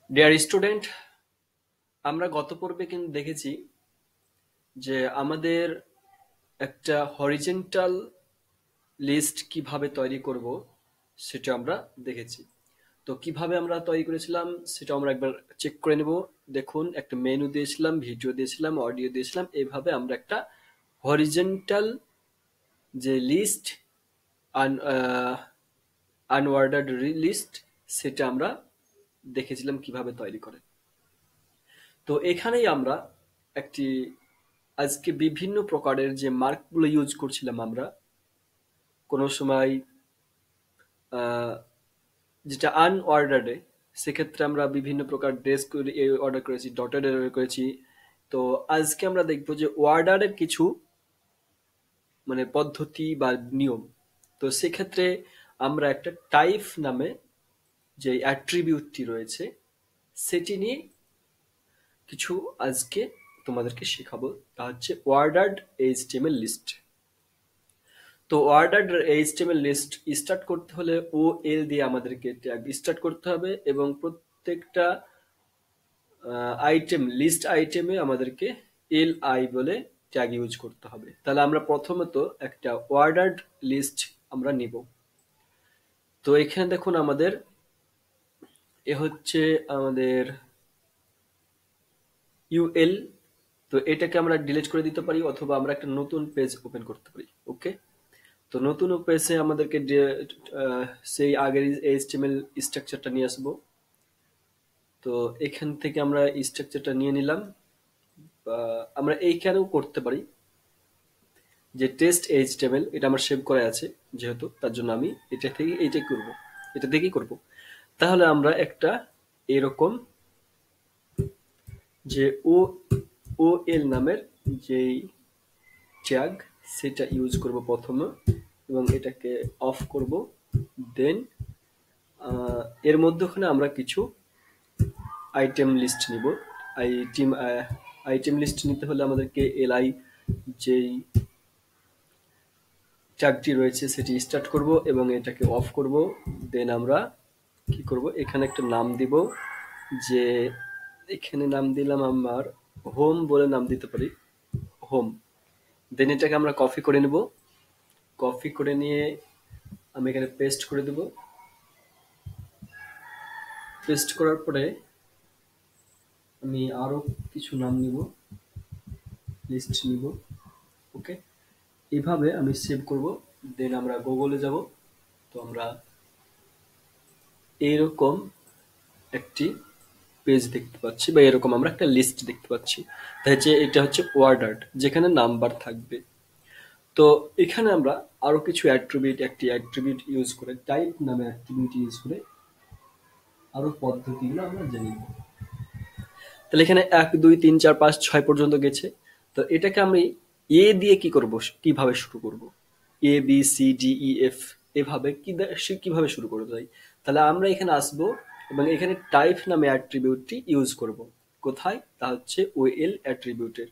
Dear student, আমরা গত পর্বে কিন্তু দেখেছি যে আমাদের একটা হরিজেন্টাল লিস্ট কিভাবে তৈরি করব সেটা আমরা দেখেছি। তো কিভাবে আমরা তৈরি করেছিলাম সেটা আমরা একবার চেক করে নেব। দেখুন, একটা মেনু দিয়েছিলাম, ভিডিও দিয়েছিলাম, অডিও দিয়েছিলাম। এইভাবে আমরা একটা হরিজেন্টাল যে লিস্ট, আনওয়ার্ডার্ড লিস্ট, সেটা আমরা দেখেছিলাম কিভাবে তৈরি করে। তো এখানেই আমরা একটি আজকে বিভিন্ন প্রকারের যে মার্কগুলো ইউজ করছিলাম আমরা কোনো সময়, আহ, যেটা আনঅর্ডার্ডে, সেক্ষেত্রে আমরা বিভিন্ন প্রকার ড্রেস অর্ডার করেছি, ডটেড অর্ডার করেছি। তো আজকে আমরা দেখবো যে অর্ডারের কিছু মানে পদ্ধতি বা নিয়ম। তো সেক্ষেত্রে আমরা একটা টাইপ নামে যে অ্যাট্রিবিউটটি রয়েছে সেটি নিয়ে কিছু আজকে তোমাদেরকে শেখাবো। তা হচ্ছে অর্ডার্ড এইচটিএমএল লিস্ট। তো অর্ডার্ড এইচটিএমএল লিস্ট স্টার্ট করতে হলে ও এল দিয়ে আমাদেরকে ট্যাগ স্টার্ট করতে হবে, এবং প্রত্যেকটা আইটেম, লিস্ট আইটেমে আমাদেরকে এল আই বলে ট্যাগ ইউজ করতে হবে। তাহলে আমরা প্রথমত একটা অর্ডার্ড লিস্ট আমরা নিব। তো এখানে দেখুন আমাদের এ হচ্ছে আমাদের ইউএল। তো এটাকে আমরা ডিলিট করে দিতে পারি, অথবা আমরা একটা নতুন পেজ ওপেন করতে পারি। ওকে, তো নতুন পেজে আমাদেরকে সেই আগের এইচটিএমএল স্ট্রাকচারটা নিয়ে আসবো। তো এখান থেকে আমরা স্ট্রাকচারটা নিয়ে নিলাম, বা আমরা এইখানেও করতে পারি যে টেস্ট এইচটিএমএল, এটা আমার সেভ করা আছে যেহেতু, তার জন্য আমি এটা থেকে এইটাই করব, এটা থেকেই করব। তাহলে আমরা একটা এরকম যে ও এল নামের যেই ট্যাগ সেটা ইউজ করব প্রথমে, এবং এটাকে অফ করব। দেন এর মধ্যখানে আমরা কিছু আইটেম লিস্ট নিব। আইটেম আইটেম লিস্ট নিতে হলে আমাদেরকে এলআই যেই ট্যাগটি রয়েছে সেটি স্টার্ট করব এবং এটাকে অফ করব। দেন আমরা কি করব, এখানে একটা নাম দিব, যে এখানে নাম দিলাম আমার হোম বলে নাম দিতে পারি, হোম। দেন এটাকে আমরা কপি করে নেব। কপি করে নিয়ে আমি এখানে পেস্ট করে দেব। পেস্ট করার পরে আমি আরো কিছু নাম নিব, লিস্ট নিব। ওকে, এইভাবে আমি সেভ করব। দেন আমরা গুগলে যাব। তো আমরা এইরকম একটি পেজ দেখতে পাচ্ছি, বা এরকম আমরা একটা লিস্ট দেখতে পাচ্ছি। তাই যে এটা হচ্ছে অর্ডার্ড, যেখানে নাম্বার থাকবে। তো এখানে আমরা আরো কিছু অ্যাট্রিবিউট, একটি অ্যাট্রিবিউট ইউজ করে, টাইপ নামে অ্যাট্রিবিউট ইউজ করে আরো পদ্ধতিগুলো আমরা জেনে নেব। তাহলে এখানে ১, ২, ৩, ৪, ৫, ৬ পর্যন্ত গেছে। তো এটাকে আমি এ দিয়ে কি করব, কিভাবে শুরু করব, A B C D E F, এভাবে কিভাবে শুরু করতে যাই। তাহলে আমরা এখানে আসব এবং এখানে টাইপ নামে অ্যাট্রিবিউটটি ইউজ করব। কোথায়, তা হচ্ছে ওএল অ্যাট্রিবিউটের।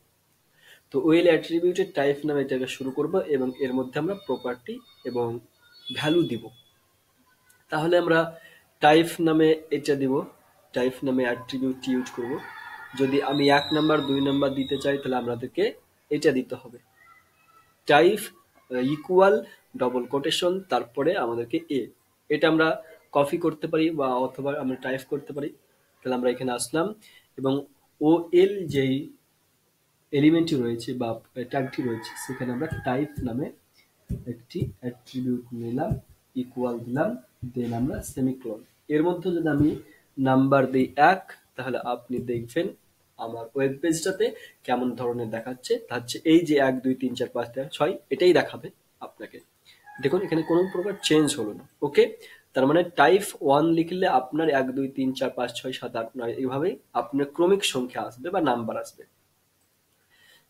তো ওএল অ্যাট্রিবিউটের টাইপ নামে এটাকে শুরু করব, এবং এর মধ্যে আমরা প্রপার্টি এবং ভ্যালু দিব। তাহলে আমরা টাইপ নামে এটা দিব, টাইপ নামে অ্যাট্রিবিউট ইউজ করব। যদি আমি ১ নাম্বার ২ নাম্বার দিতে চাই, তাহলে আমাদেরকে এটা দিতে হবে, টাইপ ইকুয়াল ডবল কোটেশন, তারপরে আমাদেরকে এ। এটা আমরা কপি করতে পারি বা অথবা আমরা টাইপ করতে পারি। তাহলে আমরা এখানে আসলাম এবং ও এল যেই এলিমেন্টটি রয়েছে বা ট্যাগটি রয়েছে, সেখানে আমরা টাইপ নামে একটি অ্যাট্রিবিউট নিলাম, ইকুয়াল দিলাম, দেন আমরা সেমিকোলন। এর মধ্যে যদি আমি নাম্বার দিই ১, তাহলে আপনি দেখবেন আমার ওয়েব পেজটাতে কেমন ধরনের দেখাচ্ছে। তা হচ্ছে এই যে ১, ২, ৩, ৪, ৫, ৬ এটাই দেখাবে আপনাকে। দেখুন এখানে কোনো প্রকার চেঞ্জ হলো না। ওকে, তার মানে টাইপ ১ লিখলে আপনার ১, ২, ৩, ৪, ৫, ৬, ৭, ৮, ৯ এইভাবেই আপনার ক্রমিক সংখ্যা আসবে বা নাম্বার আসবে।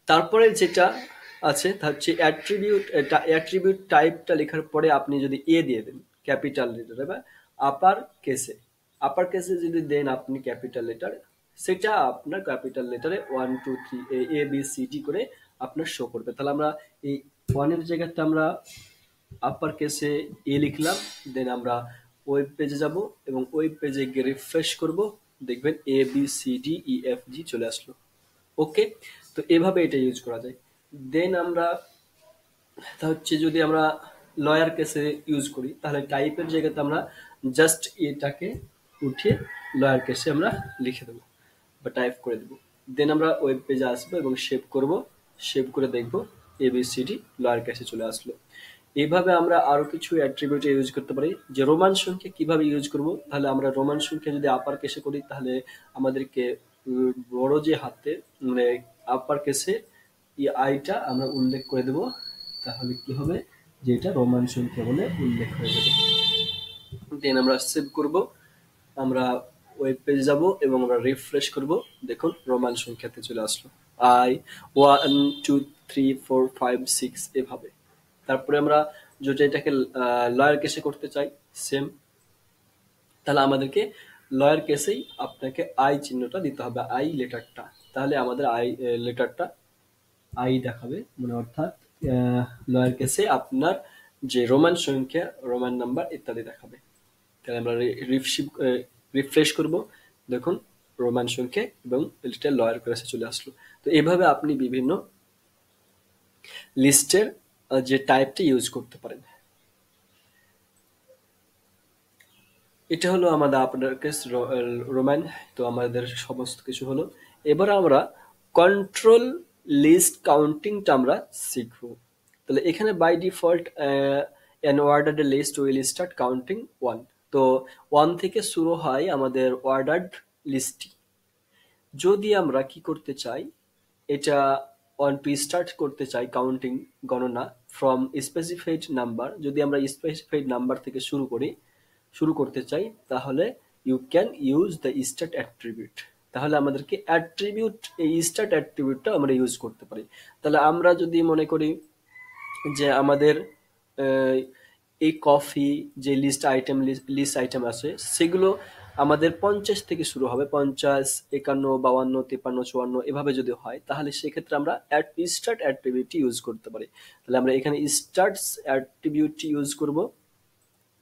তারপরে যেটা আছে তা হচ্ছে অ্যাট্রিবিউট। অ্যাট্রিবিউট টাইপটা লেখার পরে আপনি যদি এ দিয়ে দেন ক্যাপিটাল লেটারে বা আপার কেসে, আপার কেসে যদি দেন আপনি ক্যাপিটাল লেটার, সেটা আপনার ক্যাপিটাল লেটারে ১, ২, ৩ এ বি সি ডি করে আপনার শো করবে। তাহলে আমরা এই ১ এর জায়গাতে আমরা আপার কেসে এ লিখলাম। দেন আমরা ওয়েব পেজে যাব এবং ওয়েব পেজে গিয়ে রিফ্রেশ করব। দেখবেন ABCDEFG চলে আসলো। ওকে, তো এভাবে এটা ইউজ করা যায়। দেন আমরা তা হচ্ছে যদি আমরা লয়ার কেসে ইউজ করি তাহলে টাইপের জায়গাতে আমরা জাস্ট এটাকে উঠিয়ে লয়ার কেসে আমরা লিখে দেবো বা টাইপ করে দেবো। দেন আমরা ওয়েব পেজে আসবো এবং সেভ করব। সেভ করে দেখবো ABCD লয়ার কেসে চলে আসলো। এইভাবে আমরা আরো কিছু অ্যাট্রিবিউট ইউজ করতে পারি। যে রোমান সংখ্যা কিভাবে ইউজ করব, তাহলে আমরা রোমান সংখ্যা যদি আপার কেসে করি তাহলে আমাদেরকে বড় যে হাতে মানে আপার কেসে এই আইটা আমরা উল্লেখ করে দেব। তাহলে কি হবে, যে এটা রোমান সংখ্যা বলে উল্লেখ হয়ে যাবে। দেন আমরা সেভ করব। আমরা ওয়েব পেজে যাব এবং আমরা রিফ্রেশ করব। দেখুন রোমান সংখ্যাতে চলে আসলো I 1 2 3 4 5 6 এভাবে। তারপরে আমরা যদি এটাকে লয়ার কেসে করতে চাই সেম, তাহলে আমাদেরকে লয়ার কেসেই আপনাকে আই চিহ্নটা দিতে হবে, আই লেটারটা। তাহলে আমাদের আই লেটারটা আই দেখাবে, মানে অর্থাৎ লয়ার কেসে আপনার যে রোমান সংখ্যা, রোমান নাম্বার ইত্যাদি দেখাবে। তাহলে আমরা রিফ্রেশ করব। দেখুন রোমান সংখ্যা এবং এটা লয়ার কেসে চলে আসলো। তো এভাবে আপনি বিভিন্ন লিস্টের যে টাইপটা ইউজ করতে পারেন। এটা হলো আমাদের আপনার কেস রোমান। তো আমাদের সমস্ত কিছু হলো। এবার আমরা কন্ট্রোল লিস্ট কাউন্টিংটা আমরা শিখবো। তাহলে এখানে by default an ordered list will start counting 1। তো 1 থেকে শুরু হয় আমাদের অর্ডার্ড লিস্টটি। যদি আমরা কি করতে চাই, এটা অন টু স্টার্ট করতে চাই কাউন্টিং গণনা ফ্রম স্পেসিফাইড নাম্বার, যদি আমরা স্পেসিফাইড নাম্বার থেকে শুরু করতে চাই তাহলে you can use the start attribute. তাহলে আমাদেরকে অ্যাট্রিবিউট, এই স্টার্ট অ্যাট্রিবিউটটা আমরা ইউজ করতে পারি। তাহলে আমরা যদি মনে করি যে আমাদের আহ, এই কফি যে লিস্ট আইটেম আছে সেগুলো আমাদের 50 থেকে শুরু হবে, 50, 51, 52, 53, 54 এভাবে যদি হয় তাহলে সেক্ষেত্রে আমরা স্টার্ট অ্যাট্রিবিউট ইউজ করতে পারি। তাহলে আমরা এখানে স্টার্ট অ্যাট্রিবিউট ইউজ করব,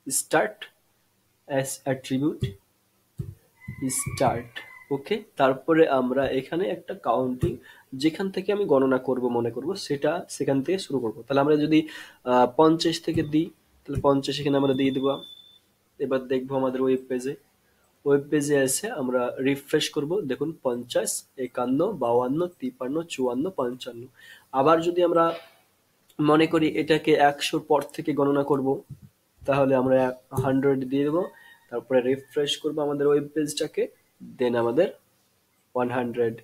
স্টার্ট অ্যাস অ্যাট্রিবিউট স্টার্ট। ওকে, তারপরে আমরা এখানে একটা কাউন্টিং যেখান থেকে আমি গণনা করব মনে করব সেটা সেখান থেকে শুরু করব। তাহলে আমরা যদি 50 থেকে দিই তাহলে 50 এখানে আমরা দিয়ে দেবো। এবার দেখবো আমাদের ওয়েব পেজে এসে আমরা রিফ্রেশ করব। দেখুন 50, 51, 52, 53, 54, 55। আবার যদি আমরা মনে করি এটাকে 100 পর থেকে গণনা করব তাহলে আমরা 100 দিয়ে দেবো। তারপরে রিফ্রেশ করব আমাদের ওয়েব পেজটাকে। দেন আমাদের 100,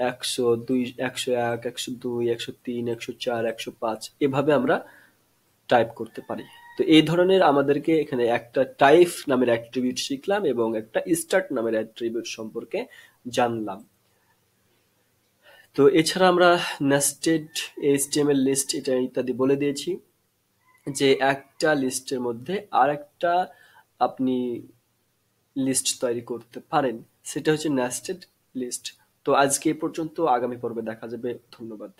102, 101, 102, 103, 104, 105 এভাবে আমরা টাইপ করতে পারি। তো এই ধরনের আমাদেরকে এখানে একটা টাইপ নামের অ্যাট্রিবিউট শিখলাম এবং একটা স্টার্ট নামের অ্যাট্রিবিউট সম্পর্কে জানলাম। তো এছাড়া আমরা নেস্টেড HTML লিস্ট এটা ইত্যাদি বলে দিয়েছি, যে একটা লিস্টের মধ্যে আরেকটা আপনি লিস্ট তৈরি করতে পারেন, সেটা হচ্ছে নেস্টেড লিস্ট। তো আজকে এ পর্যন্ত, আগামী পর্বে দেখা যাবে। ধন্যবাদ।